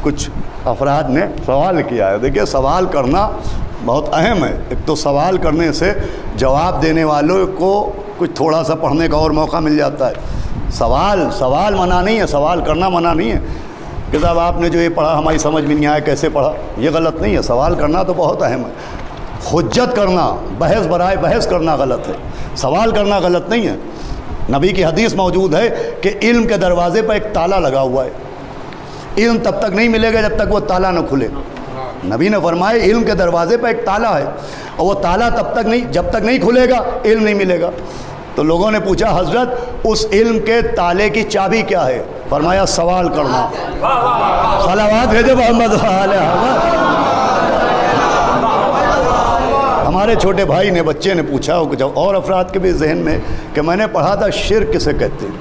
کچھ افراد نے سوال کیا ہے. دیکھیے سوال کرنا بہت اہم ہے. ایک تو سوال کرنے سے جواب دینے والوں کو کچھ تھوڑا سا پڑھنے کا اور موقع مل جاتا ہے. سوال منع نہیں ہے, سوال کرنا منع نہیں ہے کہ صاحب آپ نے جو یہ پڑھا ہماری سمجھ میں نہیں آیا کیسے پڑھا, یہ غلط نہیں ہے. سوال کرنا تو بہت اہم ہے. حجت کرنا, بحث برائے بحث کرنا غلط ہے, سوال کرنا غلط نہیں ہے. نبی کی حدیث موجود ہے کہ علم کے دروازے پر ایک تالا لگا ہوا ہے. علم تب تک نہیں ملے گا جب تک وہ تالا نہ کھلے. نبی نے فرمایا علم کے دروازے پر ایک تالا ہے اور وہ تالا جب تک نہیں کھلے گا علم نہیں ملے گا. تو لوگوں نے پوچھا حضرت اس علم کے تالے کی چابی کیا ہے؟ فرمایا سوال کرنا. صلوات بھیجو محمد علیہ محمد. ہمارے چھوٹے بھائی نے, بچے نے پوچھا اور افراد کے بھی ذہن میں کہ میں نے پڑھا تھا شرک کسے کہتے ہیں.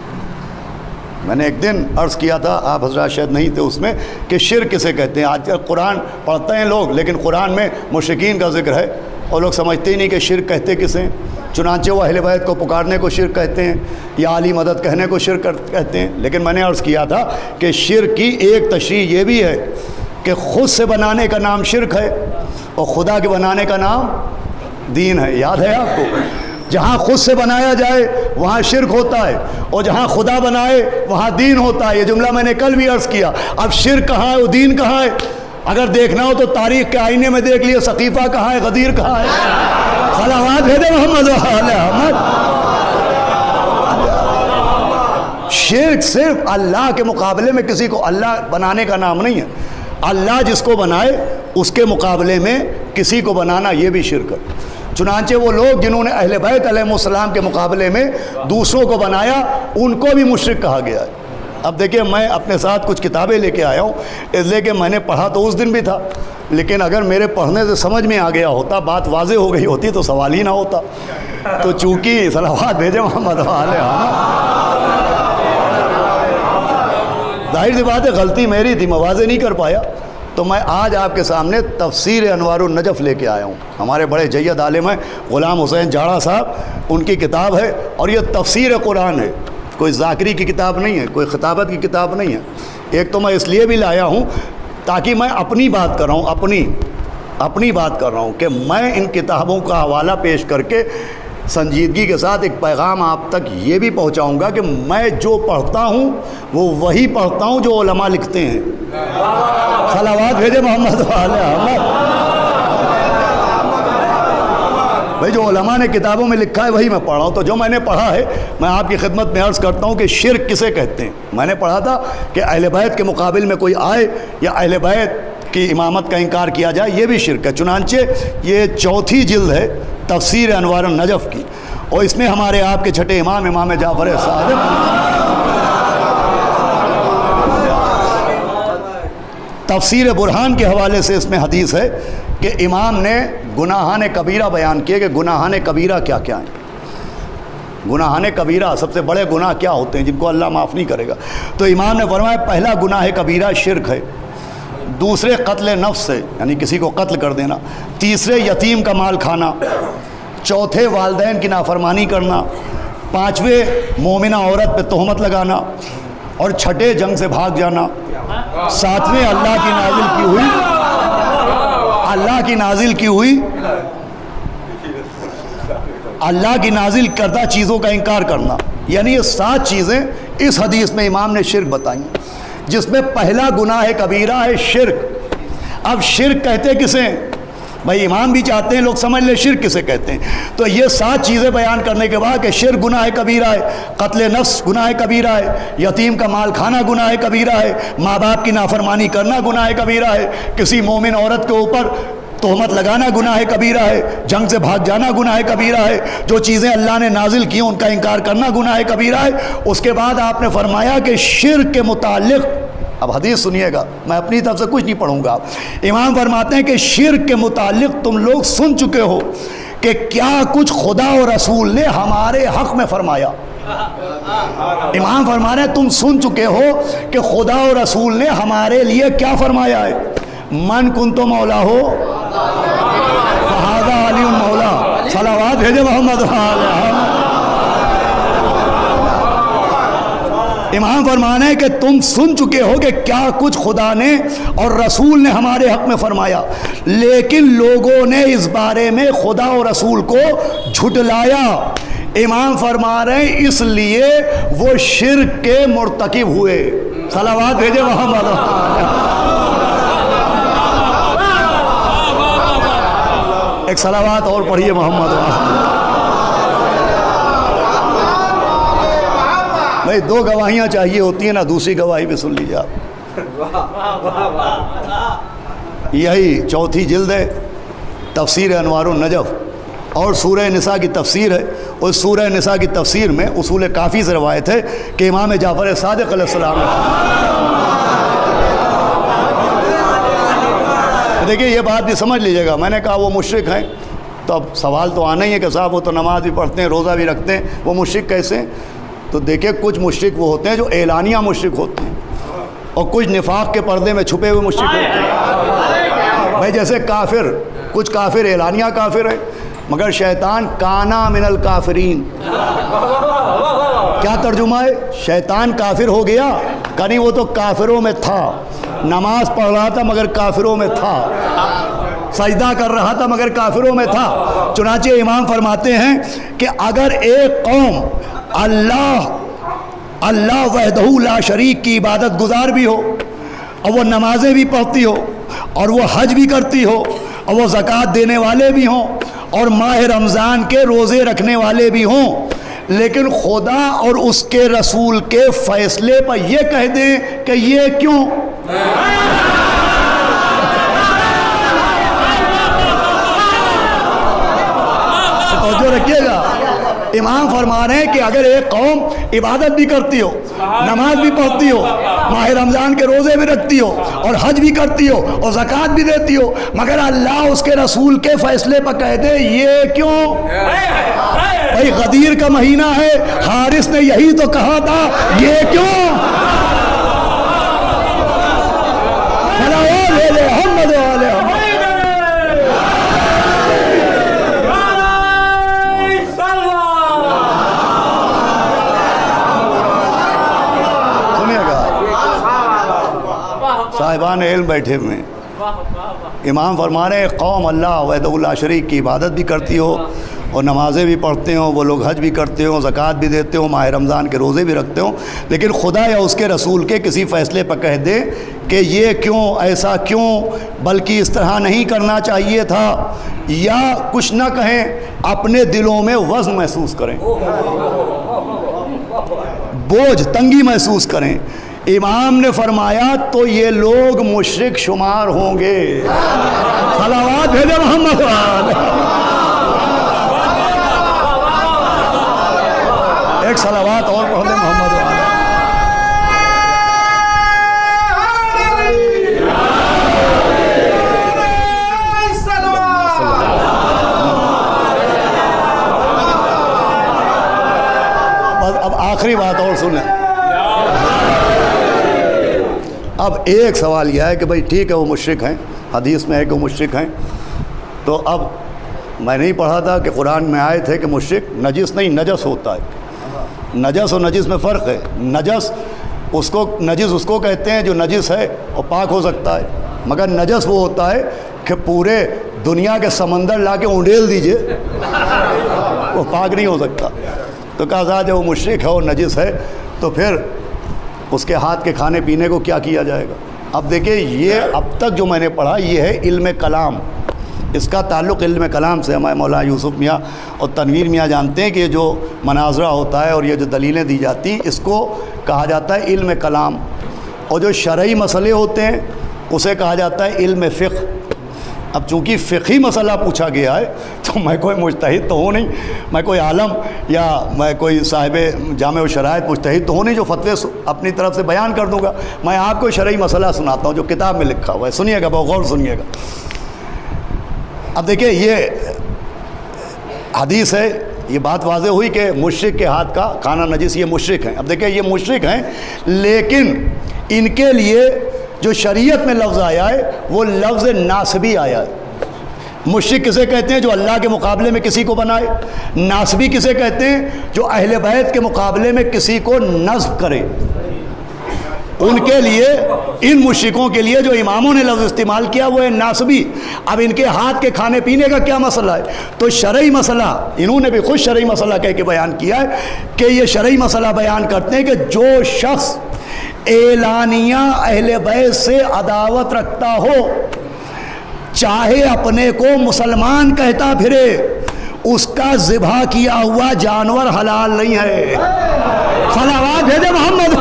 میں نے ایک دن عرض کیا تھا, آپ حضرات شاید نہیں تھے اس میں, کہ شرک کسے کہتے ہیں. آج کل قرآن پڑھتے ہیں لوگ لیکن قرآن میں مشرکین کا ذکر ہے اور لوگ سمجھتے ہی نہیں کہ شرک کہتے کسے. چنانچہ وہ اہل بیت کو پکارنے کو شرک کہتے ہیں یا علی مدد کہنے کو شرک کہتے ہیں. لیکن میں نے عرض کیا تھا کہ شرک کی ایک تشریح یہ بھی ہے کہ خود سے بنانے کا نام شرک ہے اور خدا کے بنانے کا نام دین ہے. یاد ہے آپ کو؟ جہاں خود سے بنایا جائے وہاں شرک ہوتا ہے اور جہاں خدا بنائے وہاں دین ہوتا ہے. یہ جملہ میں نے کل بھی عرض کیا. اب شرک کہاں ہے اور dین کہاں ہے؟ اگر دیکھنا ہو تو تاریخ کے آئینے میں دیکھ لیے, ثقیفہ کہاں ہے, غدیر کہاں ہے. صلوات بھیجے محمد علیہ محمد. شرک صرف اللہ کے مقابلے میں کسی کو اللہ بنانے کا نام نہیں ہے. اللہ جس کو بنائے اس کے مقابلے میں کسی کو بنانا یہ بھی شرک ہے. چنانچہ وہ لوگ جنہوں نے اہل بیت علیہ السلام کے مقابلے میں دوسروں کو بنایا ان کو بھی مشرک کہا گیا ہے. اب دیکھیں میں اپنے ساتھ کچھ کتابیں لے کے آیا ہوں, اس لیے کہ میں نے پڑھا تو اس دن بھی تھا, لیکن اگر میرے پڑھنے سے سمجھ میں آ گیا ہوتا, بات واضح ہو گئی ہوتی تو سوال ہی نہ ہوتا. تو چونکہ صلوات بھیجے محمد علیہ, ظاہر سی بات ہے غلطی میری تھی, میں واضح نہیں کر پایا. تو میں آج آپ کے سامنے تفسیر انوار النجف لے کے آیا ہوں. ہمارے بڑے جید عالم ہیں غلام حسین جاڑا صاحب, ان کی کتاب ہے اور یہ تفسیر قرآن ہے. کوئی ذاکری کی کتاب نہیں ہے, کوئی خطابت کی کتاب نہیں ہے. ایک تو میں اس لیے بھی لایا ہوں تاکہ میں اپنی بات کر رہا ہوں, اپنی بات کر رہا ہوں کہ میں ان کتابوں کا حوالہ پیش کر کے سنجیدگی کے ساتھ ایک پیغام آپ تک یہ بھی پہنچاؤں گا کہ میں جو پڑھتا ہوں وہ وہی پڑھتا ہوں جو علماء لکھتے ہیں. صلوات بھیجے محمد علیہ محمد. بھائی جو علماء نے کتابوں میں لکھا ہے وہی میں پڑھ رہا ہوں. تو جو میں نے پڑھا ہے میں آپ کی خدمت میں عرض کرتا ہوں کہ شرک کسے کہتے ہیں. میں نے پڑھا تھا کہ اہل بیت کے مقابل میں کوئی آئے یا اہل بیت کی امامت کا انکار کیا جائے یہ بھی شرک ہے. چنانچہ یہ 4 جلد ہے تفسیر انوار النجف کی, اور اس میں ہمارے آپ کے چھٹے امام جعفر صادق تفسیر برہان کے حوالے سے اس میں حدیث ہے کہ امام نے گناہان کبیرہ بیان کیے کہ گناہان کبیرہ کیا کیا ہیں. گناہان کبیرہ سب سے بڑے گناہ کیا ہوتے ہیں جن کو اللہ معاف نہیں کرے گا. تو امام نے فرمایا پہلا گناہ کبیرہ شرک ہے, دوسرے قتل نفس ہے یعنی کسی کو قتل کر دینا, تیسرے یتیم کا مال کھانا, چوتھے والدین کی نافرمانی کرنا, پانچویں مومنہ عورت پہ تہمت لگانا, اور چھٹے جنگ سے بھاگ جانا, ساتویں اللہ کی نازل کردہ چیزوں کا انکار کرنا. یعنی یہ 7 چیزیں اس حدیث میں امام نے شرک بتائیں, جس میں پہلا گناہ کبیرہ ہے شرک. اب شرک کہتے کسے ہیں بھائی؟ امام بھی چاہتے ہیں لوگ سمجھ لیں شرک کسے کہتے ہیں. تو یہ 7 چیزیں بیان کرنے کے بعد کہ شرک گناہ کبیرہ ہے, قتل نفس گناہ کبیرہ ہے, یتیم کا مال کھانا گناہ کبیرہ ہے, ماں باپ کی نافرمانی کرنا گناہ کبیرہ ہے, کسی مومن عورت کے اوپر تہمت لگانا گناہ کبیرہ ہے, جنگ سے بھاگ جانا گناہ کبیرہ ہے, جو چیزیں اللہ نے نازل کی ان کا انکار کرنا گناہ کبیرہ ہے. اس کے بعد آپ نے فرمایا کہ شرک کے متعلق, اب حدیث سنیے گا, میں اپنی طرف سے کچھ نہیں پڑھوں گا. امام فرماتے ہیں کہ شرک کے متعلق تم لوگ سن چکے ہو کہ کیا کچھ خدا و رسول نے ہمارے حق میں فرمایا. امام فرما رہے ہیں تم سن چکے ہو کہ خدا و رسول نے ہمارے لیے کیا فرمایا ہے. من کنت مولا ہو فہذا علی مولا. صلوات بھیجے محمد علیہ. امام فرمانا ہے کہ تم سن چکے ہو کہ کیا کچھ خدا نے اور رسول نے ہمارے حق میں فرمایا، لیکن لوگوں نے اس بارے میں خدا اور رسول کو جھٹلایا۔ امام فرما رہے ہیں اس لیے وہ شرک کے مرتکب ہوئے۔ صلوات بھیجے محمد۔ ایک صلوات اور پڑھیے محمد۔ بھائی دو گواہیاں چاہیے ہوتی ہیں نا، دوسری گواہی بھی سن لیجیے آپ۔ یہی چوتھی جلد ہے تفسیر انوار النجف، اور سورہ نساء کی تفسیر ہے۔ اس سورہ نساء کی تفسیر میں اصول کافی سے روایت ہے کہ امام جعفر صادق علیہ السلام دیکھیے یہ بات بھی سمجھ لیجیے گا، میں نے کہا وہ مشرک ہیں، تو اب سوال تو آنا ہی ہے کہ صاحب وہ تو نماز بھی پڑھتے ہیں، روزہ بھی رکھتے ہیں، وہ مشرک کیسے ہیں؟ تو دیکھیں کچھ مشرک وہ ہوتے ہیں جو اعلانیہ مشرک ہوتے ہیں، اور کچھ نفاق کے پردے میں چھپے ہوئے مشرک ہوتے ہیں۔ بھائی جیسے کافر، کچھ کافر اعلانیہ کافر ہے، مگر شیطان کانا من الکافرین۔ کیا ترجمہ ہے؟ شیطان کافر ہو گیا، کہیں وہ تو کافروں میں تھا، نماز پڑھ رہا تھا مگر کافروں میں تھا، سجدہ کر رہا تھا مگر کافروں میں تھا۔ چنانچہ امام فرماتے ہیں کہ اگر ایک قوم اللہ وحدہ لا شریک کی عبادت گزار بھی ہو، اور وہ نمازیں بھی پڑھتی ہو، اور وہ حج بھی کرتی ہو، اور وہ زکوٰۃ دینے والے بھی ہوں، اور ماہ رمضان کے روزے رکھنے والے بھی ہوں، لیکن خدا اور اس کے رسول کے فیصلے پر یہ کہہ دیں کہ یہ کیوں؟ توجہ رکھیے گا، امام فرما رہے ہیں کہ اگر ایک قوم عبادت بھی کرتی ہو، نماز بھی پڑھتی ہو، ماہ رمضان کے روزے بھی رکھتی ہو، اور حج بھی کرتی ہو، اور زکوٰۃ بھی دیتی ہو، مگر اللہ اس کے رسول کے فیصلے پر کہہ دے یہ کیوں؟ بھائی غدیر کا مہینہ ہے، حارث نے یہی تو کہا تھا، یہ کیوں؟ محمد والے صاحبان علم بیٹھے ہوئے ہیں۔ امام فرما رہے ہیں قوم اللہ وحدہ لا شریک کی عبادت بھی کرتی ہو، اور نمازیں بھی پڑھتے ہوں، وہ لوگ حج بھی کرتے ہوں، زکوٰۃ بھی دیتے ہوں، ماہ رمضان کے روزے بھی رکھتے ہوں، لیکن خدا یا اس کے رسول کے کسی فیصلے پر کہہ دے کہ یہ کیوں، ایسا کیوں، بلکہ اس طرح نہیں کرنا چاہیے تھا، یا کچھ نہ کہیں، اپنے دلوں میں وزن محسوس کریں، بوجھ، تنگی محسوس کریں، امام نے فرمایا تو یہ لوگ مشرک شمار ہوں گے۔ صلوات بھیجے محمد والے۔ ایک صلوات اور پڑھ دیں محمد والے۔ اب آخری بات اور سنیں۔ اب ایک سوال یہ ہے کہ بھئی ٹھیک ہے وہ مشرک ہیں، حدیث میں ہے کہ وہ مشرک ہیں، تو اب میں نہیں پڑھا تھا کہ قرآن میں آئے تھے کہ مشرک نجس نہیں نجس ہوتا ہے۔ نجس اور نجس میں فرق ہے۔ نجس اس کو کہتے ہیں جو نجس ہے اور پاک ہو سکتا ہے، مگر نجس وہ ہوتا ہے کہ پورے دنیا کے سمندر لا کے اونڈیل دیجئے وہ پاک نہیں ہو سکتا۔ تو کہا جائے وہ مشرک ہے اور نجس ہے تو پھر اس کے ہاتھ کے کھانے پینے کو کیا کیا جائے گا؟ اب دیکھیں یہ اب تک جو میں نے پڑھا یہ ہے علم کلام، اس کا تعلق علم کلام سے ہمارے مولانا یوسف میاں اور تنویر میاں جانتے ہیں کہ یہ جو مناظرہ ہوتا ہے اور یہ جو دلیلیں دی جاتی اس کو کہا جاتا ہے علم کلام، اور جو شرعی مسئلے ہوتے ہیں اسے کہا جاتا ہے علم فقہ۔ اب چونکہ فقہی مسئلہ پوچھا گیا ہے تو میں کوئی مجتہد تو ہوں نہیں، میں کوئی عالم یا میں کوئی صاحب جامع و شرائط مجتہد تو ہوں نہیں جو فتوے اپنی طرف سے بیان کر دوں گا۔ میں آپ کو شرعی مسئلہ سناتا ہوں جو کتاب میں لکھا ہوا ہے، سنیے گا، بہت غور سنیے گا۔ اب دیکھیں یہ حدیث ہے، یہ بات واضح ہوئی کہ مشرک کے ہاتھ کا کھانا نجس، یہ مشرک ہیں۔ اب دیکھیں یہ مشرک ہیں، لیکن ان کے لیے جو شریعت میں لفظ آیا ہے وہ لفظ ناسبی آیا ہے۔ مشرک کسے کہتے ہیں؟ جو اللہ کے مقابلے میں کسی کو بنائے۔ ناسبی کسے کہتے ہیں؟ جو اہل بیت کے مقابلے میں کسی کو نصب کرے۔ ان کے لیے, ان مشرکوں کے لیے جو اماموں نے لفظ استعمال کیا وہ ہے ناسبی. اب ان کے ہاتھ کے کھانے پینے کا کیا مسئلہ ہے؟ تو شرعی مسئلہ انہوں نے بھی خود شرعی مسئلہ کہہ کے بیان کیا ہے کہ یہ شرعی مسئلہ بیان کرتے ہیں کہ جو شخص اعلانیہ اہل بیت سے عداوت رکھتا ہو, چاہے اپنے کو مسلمان کہتا پھرے, اس کا ذبح کیا ہوا جانور حلال نہیں ہے. صلوات بھیجے محمد.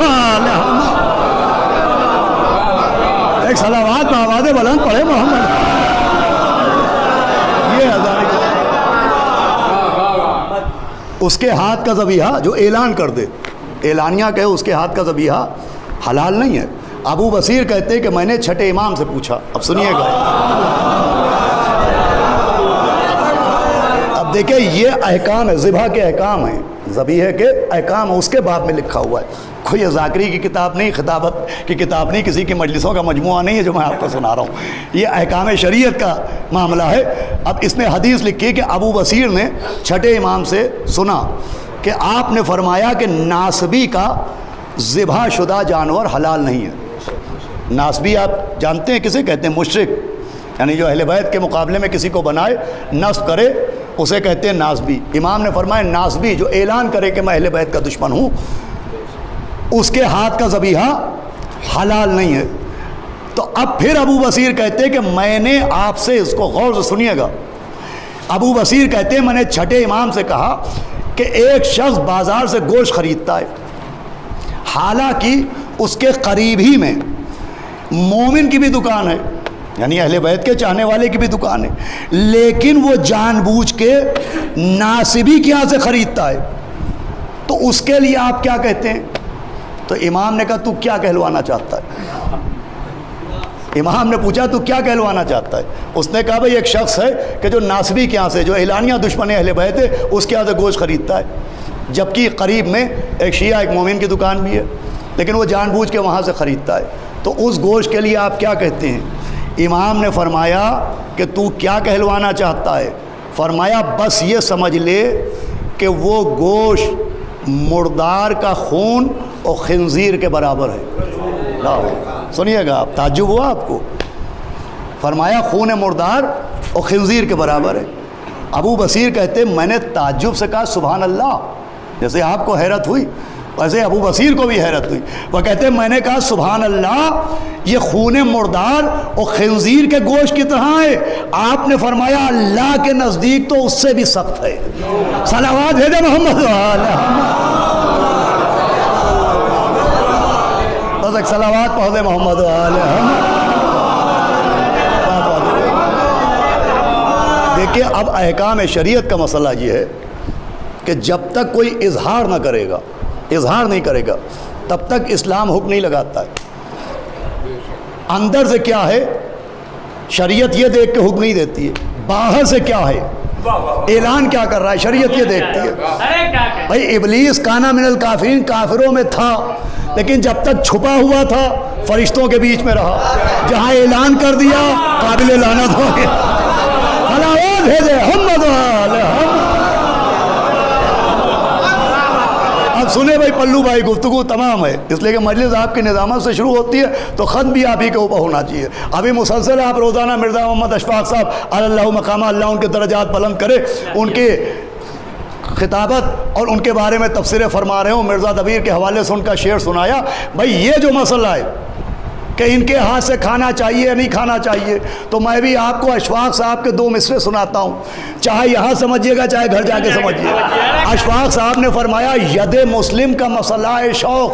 ایک صلوات آواز بلند پڑھے محمد. یہ اس کے ہاتھ کا ذبیحہ جو اعلان کر دے, اعلانیہ کہے اس کے ہاتھ کا ذبیحہ حلال نہیں ہے. ابو بصیر کہتے ہیں کہ میں نے چھٹے امام سے پوچھا. اب سنیے گا, اب دیکھیں یہ احکام ہے, ذبح کے احکام ہیں, ذبیحہ کے احکام اس کے باب میں لکھا ہوا ہے. کوئی ذاکری کی کتاب نہیں, خطابت کی کتاب نہیں, کسی کی مجلسوں کا مجموعہ نہیں ہے جو میں آپ کو سنا رہا ہوں. یہ احکام شریعت کا معاملہ ہے. اب اس میں حدیث لکھی کہ ابو بصیر نے چھٹے امام سے سنا کہ آپ نے فرمایا کہ ناسبی کا ذبح شدہ جانور حلال نہیں ہے. ناسبی آپ جانتے ہیں کسے کہتے ہیں؟ مشرک, یعنی جو اہل بیت کے مقابلے میں کسی کو بنائے, نصب کرے, اسے کہتے ہیں ناسبی. امام نے فرمایا ناسبی جو اعلان کرے کہ میں اہل بیت کا دشمن ہوں, اس کے ہاتھ کا ذبیحہ حلال نہیں ہے. تو اب پھر ابو بصیر کہتے ہیں کہ میں نے آپ سے, اس کو غور سے سنیے گا, ابو بصیر کہتے ہیں میں نے چھٹے امام سے کہا کہ ایک شخص بازار سے گوشت خریدتا ہے, حالانکہ اس کے قریب ہی میں مومن کی بھی دکان ہے, یعنی اہل بیت کے چاہنے والے کی بھی دکان ہے, لیکن وہ جان بوجھ کے ناسبی کے یہاں سے خریدتا ہے, تو اس کے لیے آپ کیا کہتے ہیں؟ تو امام نے کہا تو کیا کہلوانا چاہتا ہے؟ امام نے پوچھا تو کیا کہلوانا چاہتا ہے؟ اس نے کہا بھئی ایک شخص ہے کہ جو ناسبی کے یہاں سے, جو اعلانیہ دشمن اہل بیت ہے, اس کے یہاں سے گوشت خریدتا ہے, جبکہ قریب میں ایک شیعہ ایک مومن کی دکان بھی ہے, لیکن وہ جان بوجھ کے وہاں سے خریدتا ہے. تو اس گوشت کے لیے آپ کیا کہتے ہیں؟ امام نے فرمایا کہ تو کیا کہلوانا چاہتا ہے؟ فرمایا بس یہ سمجھ لے کہ وہ گوشت مردار کا خون اور خنزیر کے برابر ہے. سنیے گا, آپ تعجب ہوا آپ کو؟ فرمایا خون مردار اور خنزیر کے برابر ہے. ابو بصیر کہتے میں نے تعجب سے کہا سبحان اللہ, جیسے آپ کو حیرت ہوئی ویسے ابو بصیر کو بھی حیرت ہوئی. وہ کہتے میں نے کہا سبحان اللہ, یہ خون مردار اور خنزیر کے گوشت کی طرح ہے. آپ نے فرمایا اللہ کے نزدیک تو اس سے بھی سخت ہے. صلوات بھیجے محمد. بس ایک صلوات پڑھے محمد. دیکھیے اب احکام شریعت کا مسئلہ یہ ہے کہ جب تک کوئی اظہار نہ کرے گا, اظہار نہیں کرے گا, تب تک اسلام حکم نہیں لگاتا ہے. اندر سے کیا ہے شریعت یہ دیکھ کے حکم نہیں دیتی ہے, باہر سے کیا ہے اعلان کیا کر رہا ہے شریعت یہ دیکھتی ہے. بھائی ابلیس کانا من الکافرین, کافروں میں تھا, لیکن جب تک چھپا ہوا تھا فرشتوں کے بیچ میں رہا. جہاں اعلان کر دیا قابل لعنت ہو گیا. صلوات بھیجے محمد. اب سنے بھائی پلو بھائی, گفتگو تمام ہے, اس لیے کہ مجلس آپ کی نظامت سے شروع ہوتی ہے تو ختم بھی آپ ہی کے اوپر ہونا چاہیے. ابھی مسلسل آپ روزانہ مرزا محمد اشفاق صاحب اللہ مقامہ, اللہ ان کے درجات بلند کرے, ان کے خطابت اور ان کے بارے میں تفسیریں فرما رہے ہوں. مرزا دبیر کے حوالے سے ان کا شعر سنایا. بھائی یہ جو مسئلہ ہے کہ ان کے ہاتھ سے کھانا چاہیے یا نہیں کھانا چاہیے, تو میں بھی آپ کو اشفاق صاحب کے 2 مصرے سناتا ہوں, چاہے یہاں سمجھیے گا چاہے گھر جا کے سمجھیے گا. اشفاق صاحب نے فرمایا ید مسلم کا مسئلہ شوق,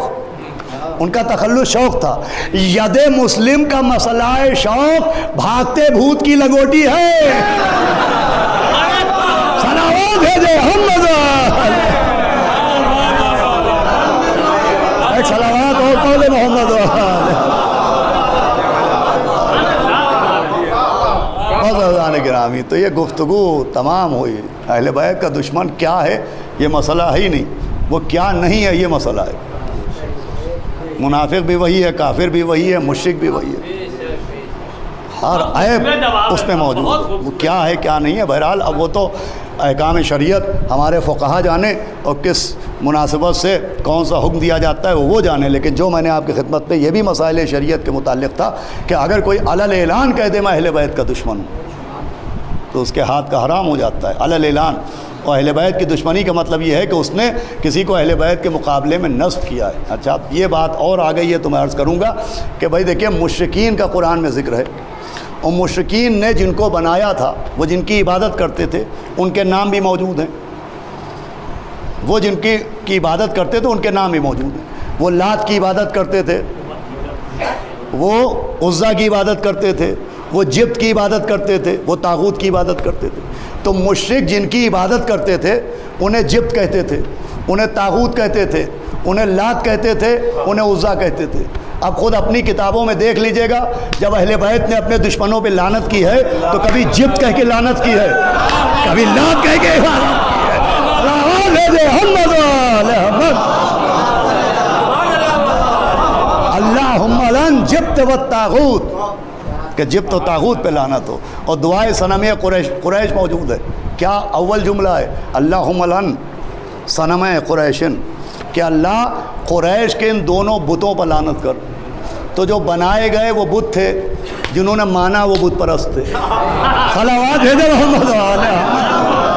ان کا تخلص شوق تھا, ید مسلم کا مسئلہ شوق بھاگتے بھوت کی لنگوٹی ہے. صلوات بھیجے محمد. ایک صلوات اور پڑھ محمد. گرامی, تو یہ گفتگو تمام ہوئی. اہل بیت کا دشمن کیا ہے یہ مسئلہ ہے ہی نہیں, وہ کیا نہیں ہے یہ مسئلہ ہے. منافق بھی وہی ہے, کافر بھی وہی ہے, مشرک بھی وہی ہے, ہر عیب اس میں موجود ہے. وہ کیا ہے کیا نہیں ہے. بہرحال اب وہ تو احکام شریعت ہمارے فقہا جانے اور کس مناسبت سے کون سا حکم دیا جاتا ہے وہ جانے، لیکن جو میں نے آپ کی خدمت میں یہ بھی مسائل شریعت کے متعلق تھا کہ اگر کوئی علل اعلان کہہ دے میں اہل بیت کا دشمن ہوں تو اس کے ہاتھ کا حرام ہو جاتا ہے، علل اعلان۔ اور اہل بیت کی دشمنی کا مطلب یہ ہے کہ اس نے کسی کو اہل بیت کے مقابلے میں نصب کیا ہے۔ اچھا، یہ بات اور آ گئی ہے تو میں عرض کروں گا کہ بھائی دیکھیے، مشرکین کا قرآن میں ذکر ہے، اور مشرکین نے جن کو بنایا تھا، وہ جن کی عبادت کرتے تھے، ان کے نام بھی موجود ہیں۔ وہ جن کی عبادت کرتے تھے ان کے نام بھی موجود ہیں۔ وہ لات کی عبادت کرتے تھے، وہ عزا کی عبادت کرتے تھے، وہ جبت کی عبادت کرتے تھے، وہ طاغوت کی عبادت کرتے تھے۔ تو مشرک جن کی عبادت کرتے تھے انہیں جبت کہتے تھے، انہیں طاغوت کہتے تھے، انہیں لات کہتے تھے، انہیں عزا کہتے تھے۔ اب خود اپنی کتابوں میں دیکھ لیجئے گا، جب اہل بیت نے اپنے دشمنوں پہ لعنت کی ہے تو کبھی جبت کہہ کے لعنت کی ہے، کبھی لات کہہ کے اللہم لن جبت والطاغوت، کہ جبت و طاغوت پہ لعنت ہو۔ اور دعائے صنمیہ قریش موجود ہے۔ کیا اول جملہ ہے؟ اللہم لن صنم قریشن، کہ اللہ قریش کے ان دونوں بتوں پر لعنت کر۔ تو جو بنائے گئے وہ بت تھے، جنہوں نے مانا وہ بت پرست تھے۔ صلوات بھیجے محمد علیہ